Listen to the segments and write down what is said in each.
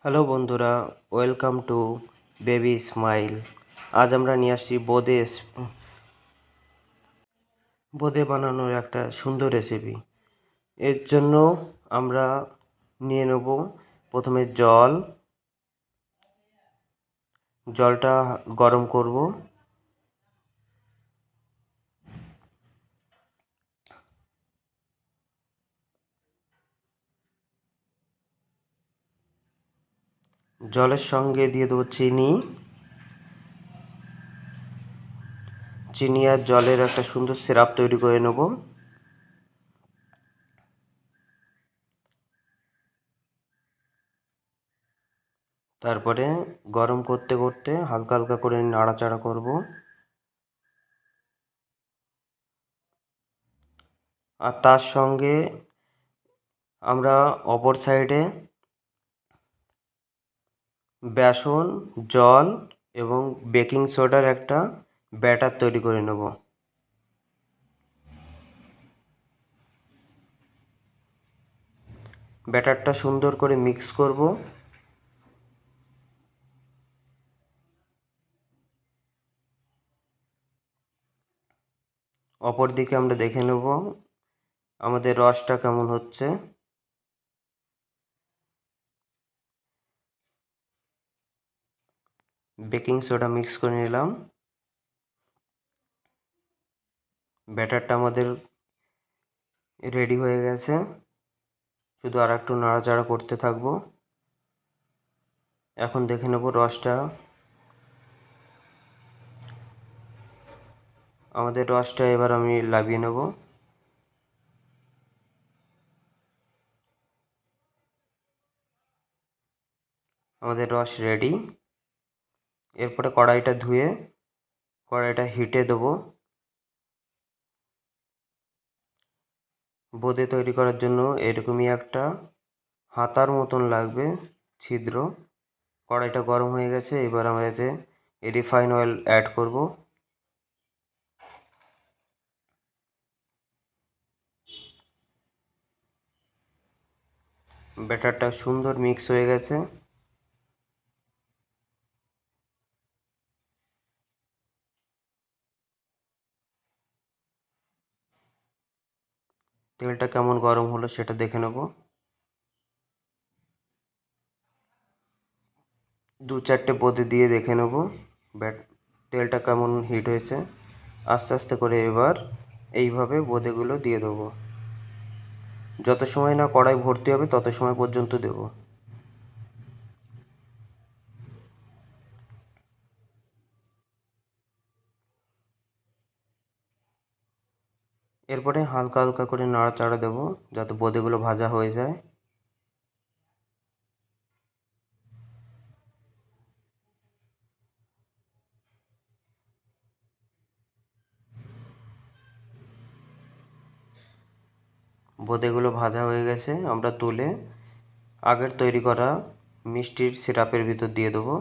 Hello বন্ধুরা, welcome to baby smile. আজ আমরা নিয়ে আসছি বোঁদে বানানোর একটা সুন্দর রেসিপি। এর জন্য আমরা নিয়ে নেব প্রথমে জলটা গরম করব। জলের সঙ্গে দিয়ে দেবো চিনি আর জলের একটা সুন্দর সিরাপ তৈরি করে নেব। তারপরে গরম করতে করতে হালকা হালকা করে নাড়াচাড়া করব। আর তার সঙ্গে আমরা অপর সাইডে বেসন, জল এবং বেকিং সোডার একটা ব্যাটার তৈরি করে নেব। ব্যাটারটা সুন্দর করে মিক্স করব। অপর দিকে আমরা দেখে নেব আমাদের রসটা কেমন হচ্ছে। বেকিং সোডা মিক্স করে নিলাম। ব্যাটারটা আমাদের রেডি হয়ে গেছে, শুধু আর একটু নাড়াচাড়া করতে থাকবো। এখন দেখে নেব আমাদের রসটা এবার আমি লাগিয়ে নেব। আমাদের রস রেডি। এরপরে কড়াইটা ধুয়ে কড়াইটা হিটে দেবো। বোঁদে তৈরি করার জন্য এরকমই একটা হাতার মতন লাগবে ছিদ্র। কড়াইটা গরম হয়ে গেছে, এবার আমরা এতে রিফাইন অয়েল অ্যাড করব। ব্যাটারটা সুন্দর মিক্স হয়ে গেছে। তেলটা কেমন গরম হলো সেটা দেখে নেব। 2-4টে বোঁদে দিয়ে দেখে নেব তেলটা কেমন হিট হয়েছে। আস্তে আস্তে করে এবার এইভাবে বোঁদেগুলো দিয়ে দেবো। যত সময় না কড়াই ভর্তি হবে তত সময় পর্যন্ত দেব। এরপরে হালকা হালকা করে নাড়াচাড়া দেবো যাতে বোঁদেগুলো ভাজা হয়ে যায়। বোঁদেগুলো ভাজা হয়ে গেছে, আমরা তুলে আগের তৈরি করা মিষ্টির সিরাপের ভিতর দিয়ে দেবো।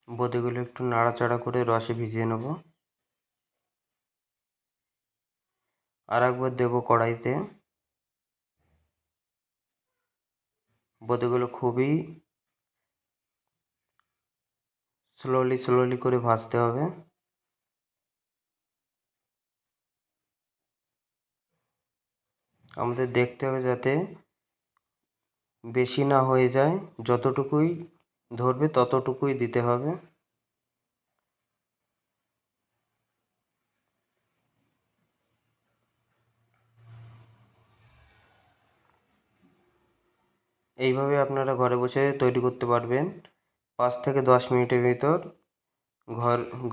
বোঁদেগুলো একটু নাড়াচাড়া করে রসে ভিজিয়ে নেব। আর একবার দেবো কড়াইতে। বোঁদেগুলো খুবই স্লোলি করে ভাজতে হবে। আমাদের দেখতে হবে যাতে বেশি না হয়ে যায়, যতটুকুই ধরবে ততটুকুই দিতে হবে। এইভাবে আপনারা ঘরে বসে তৈরি করতে পারবেন 5 থেকে 10 মিনিটের ভিতর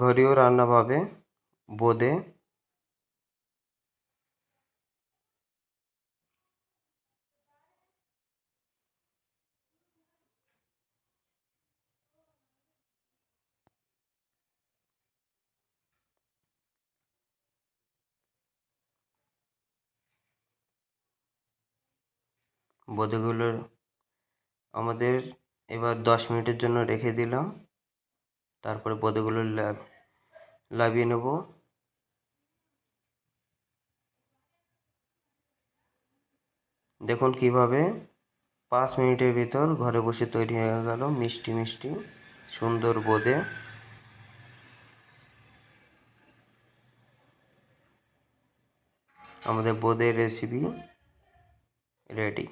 ঘরীয় রান্না পাবে বোঁদে। বোঁদেগুলো আমাদের এবার 10 মিনিটের জন্য রেখে দিলাম। তারপরে বোঁদেগুলো লাভিয়ে নেব। দেখুন কিভাবে 5 মিনিটের ভিতর ঘরে বসে তৈরি হয়ে গেল মিষ্টি মিষ্টি সুন্দর বোঁদে। আমাদের বোঁদের রেসিপি রেডি।